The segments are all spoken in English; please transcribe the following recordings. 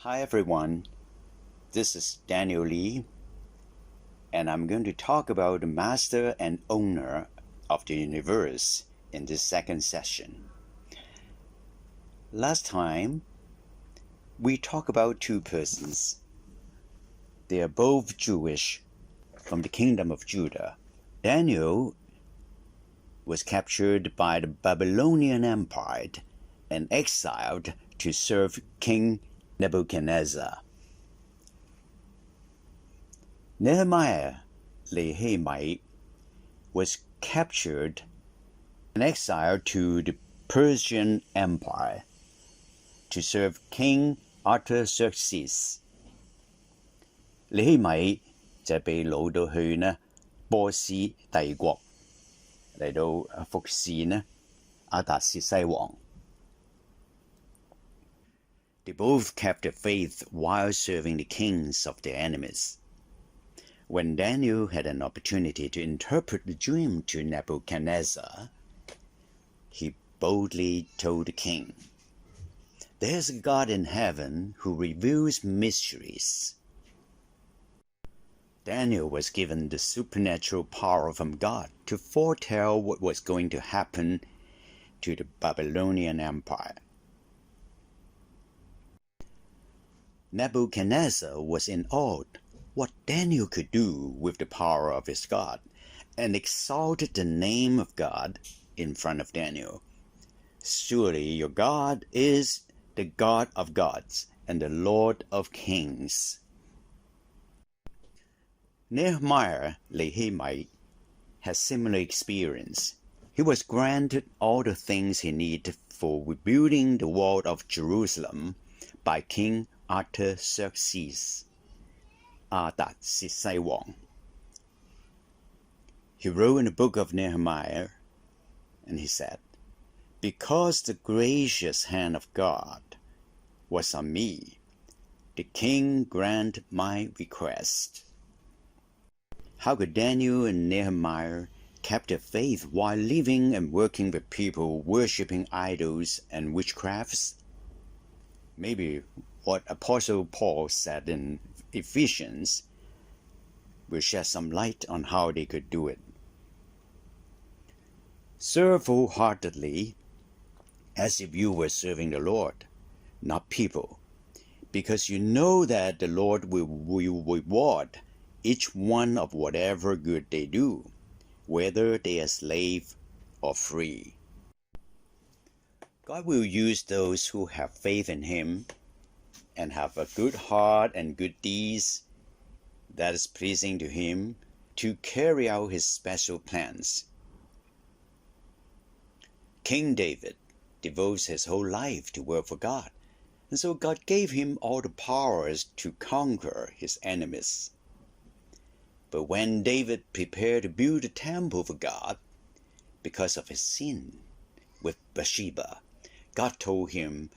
Hi everyone, this is Daniel Lee, and I'm going to talk about the master and owner of the universe in this second session. Last time, we talked about two persons. They are both Jewish from the kingdom of Judah. Daniel was captured by the Babylonian Empire and exiled to serve King Nebuchadnezzar. Nehemiah was captured and exiled to the Persian Empire to serve King Artaxerxes. 尼希米就被擄到去波斯帝國嚟到服侍亞達薛西王。They both kept the faith while serving the kings of their enemies. When Daniel had an opportunity to interpret the dream to Nebuchadnezzar, he boldly told the king, "There's a God in heaven who reveals mysteries." Daniel was given the supernatural power from God to foretell what was going to happen to the Babylonian Empire. Nebuchadnezzar was in awe what Daniel could do with the power of his God, and exalted the name of God in front of Daniel. "Surely your God is the God of gods and the Lord of kings." Nehemiah had similar experience. He was granted all the things he needed for rebuilding the wall of Jerusalem by King Artaxerxes. 亞達薛西王. He wrote in the book of Nehemiah, and he said, "Because the gracious hand of God was on me, the king granted my request." How could Daniel and Nehemiah keep their faith while living and working with people worshipping idols and witchcrafts? Maybe what Apostle Paul said in Ephesians will shed some light on how they could do it. Serve wholeheartedly as if you were serving the Lord, not people, because you know that the Lord will reward each one of whatever good they do, whether they are slave or free. God will use those who have faith in Him and have a good heart and good deeds that is pleasing to Him to carry out His special plans. King David devotes his whole life to work for God, and so God gave him all the powers to conquer his enemies. But when David prepared to build a temple for God, because of his sin with Bathsheba, God told him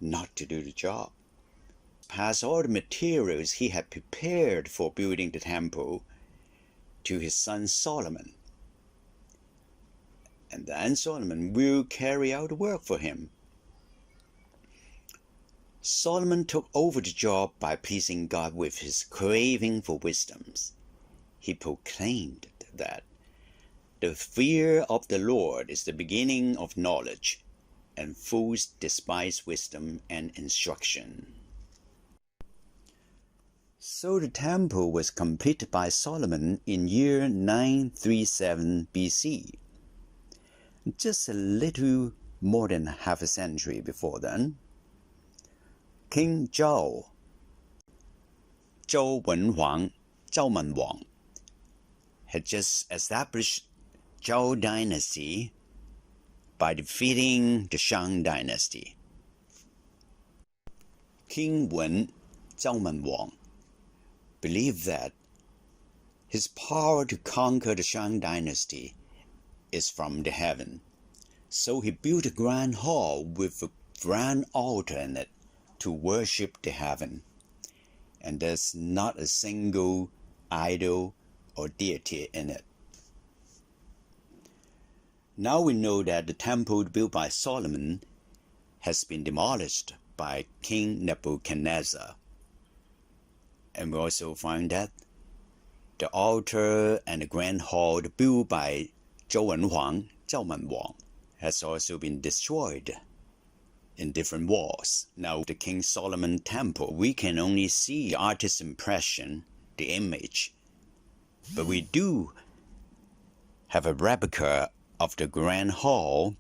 not to do the job. Pass all the materials he had prepared for building the temple to his son Solomon. And then Solomon will carry out the work for him. Solomon took over the job by pleasing God with his craving for wisdom. He proclaimed that the fear of the Lord is the beginning of knowledge, and fools despise wisdom and instruction. So the temple was completed by Solomon in year 937 BC. Just a little more than half a century before then, King Zhao Wang, had just established Zhao dynasty by defeating the Shang dynasty. King Wen, Zhao Wang, believed that his power to conquer the Shang dynasty is from the heaven. So he built a grand hall with a grand altar in it to worship the heaven. And there's not a single idol or deity in it. Now we know that the temple built by Solomon has been demolished by King Nebuchadnezzar. And we also find that the altar and the grand hall built by Zhou Wenhuang, Zhao Menwang, has also been destroyed in different wars. Now the King Solomon temple, we can only see artist's impression, the image, but we do have a replica of the grand hall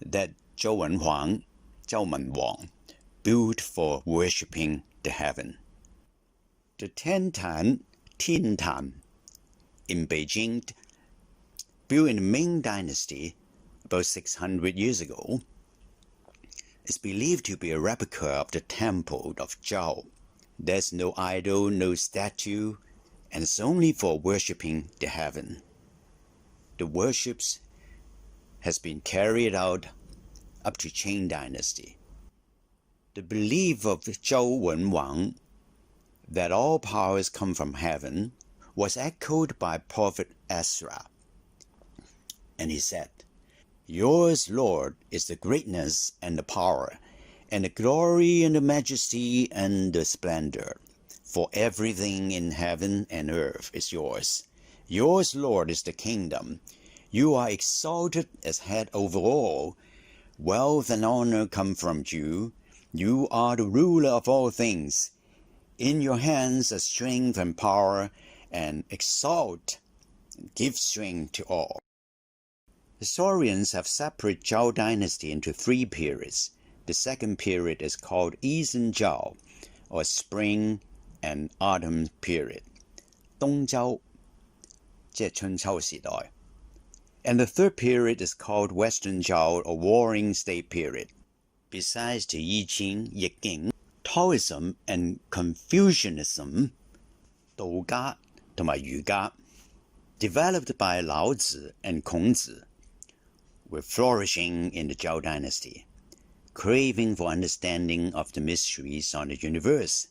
that Zhou Wenhuang, Zhao Menwang, built for worshipping the heaven. The Tiantan in Beijing, built in the Ming Dynasty about 600 years ago, is believed to be a replica of the temple of Zhao. There's no idol, no statue, and it's only for worshipping the heaven. The worships has been carried out up to Qing Dynasty. The belief of Zhou Wenwang that all powers come from heaven was echoed by Prophet Ezra. And he said, "Yours, Lord, is the greatness and the power, and the glory and the majesty and the splendor. For everything in heaven and earth is yours. Yours, Lord, is the kingdom. You are exalted as head over all. Wealth and honor come from you. You are the ruler of all things. In your hands are strength and power, and exalt and give strength to all." Historians have separated Zhao dynasty into 3 periods. The second period is called Eastern Zhao, or Spring and Autumn period, 东周，即係春秋時代. And the third period is called Western Zhao, or Warring State period. Besides the I Ching,易經, Taoism and Confucianism, 道家同埋儒家, developed by Lao Tzu and Kongzi, were flourishing in the Zhao dynasty, craving for understanding of the mysteries on the universe,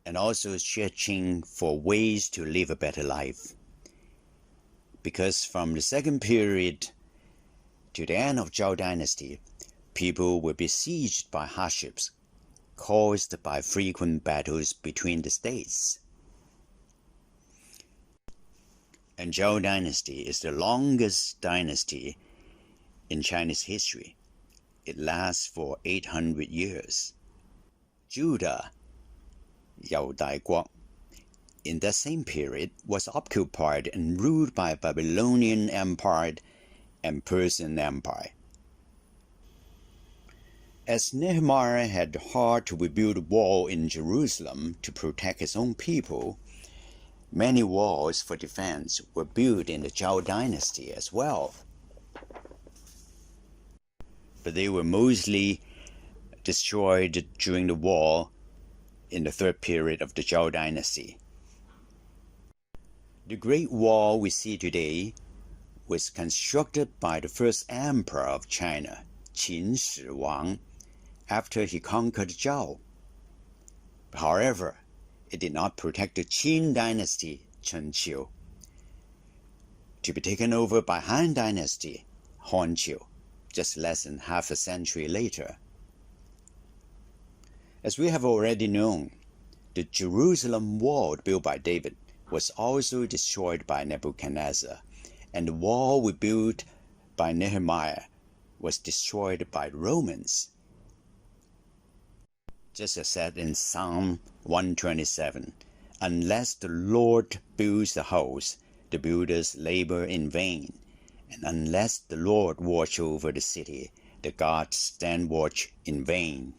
and also searching for ways to live a better life. Because from the second period to the end of Zhao dynasty, people were besieged by hardships caused by frequent battles between the states. And Zhao dynasty is the longest dynasty in Chinese history. It lasts for 800 years. Judah, 猶大國, in that same period was occupied and ruled by Babylonian Empire and Persian Empire. As Nehemiah had hard to rebuild a wall in Jerusalem to protect his own people, many walls for defense were built in the Zhao dynasty as well. But they were mostly destroyed during the war in the third period of the Zhao dynasty. The Great Wall we see today was constructed by the first emperor of China, Qin Shi Huang, after he conquered Zhao. However, it did not protect the Qin dynasty, Chen Qiu, to be taken over by Han dynasty, Hong Qiu, just less than half a century later. As we have already known, the Jerusalem wall built by David was also destroyed by Nebuchadnezzar, and the wall we built by Nehemiah was destroyed by the Romans. Just as said in Psalm 127, "Unless the Lord builds the house, the builders labor in vain. And unless the Lord watch over the city, the guards stand watch in vain."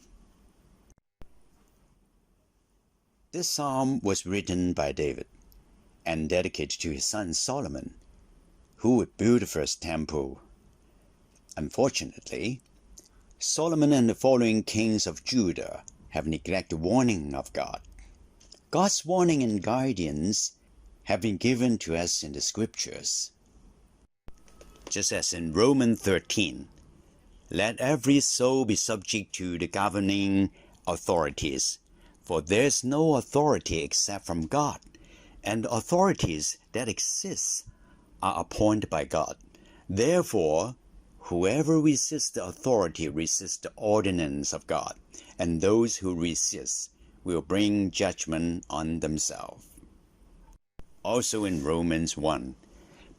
This psalm was written by David and dedicated to his son Solomon, who would build the first temple. Unfortunately, Solomon and the following kings of Judah have neglected the warning of God. God's warning and guidance have been given to us in the scriptures. Just as in Romans 13, "Let every soul be subject to the governing authorities, for there is no authority except from God, and the authorities that exist are appointed by God. Therefore, Whoever resists the authority resists the ordinance of God, and those who resist will bring judgment on themselves. Also in Romans 1,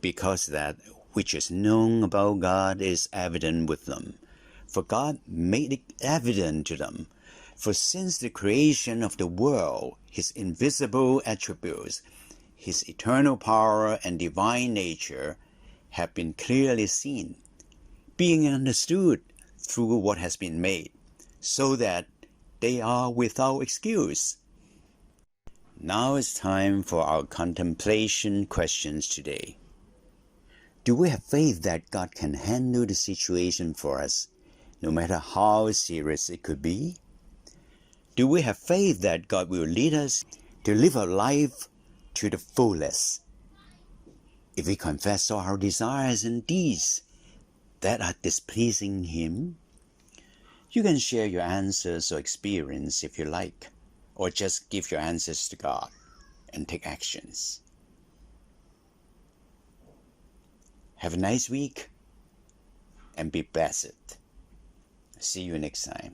because that which is known about God is evident with them, for God made it evident to them. For since the creation of the world, his invisible attributes, his eternal power and divine nature have been clearly seen, being understood through what has been made, so that they are without excuse. Now it's time for our contemplation questions today. Do we have faith that God can handle the situation for us, no matter how serious it could be? Do we have faith that God will lead us to live a life to the fullest? If we confess all our desires and deeds that are displeasing Him, you can share your answers or experience if you like, or just give your answers to God and take actions. Have a nice week and be blessed. See you next time.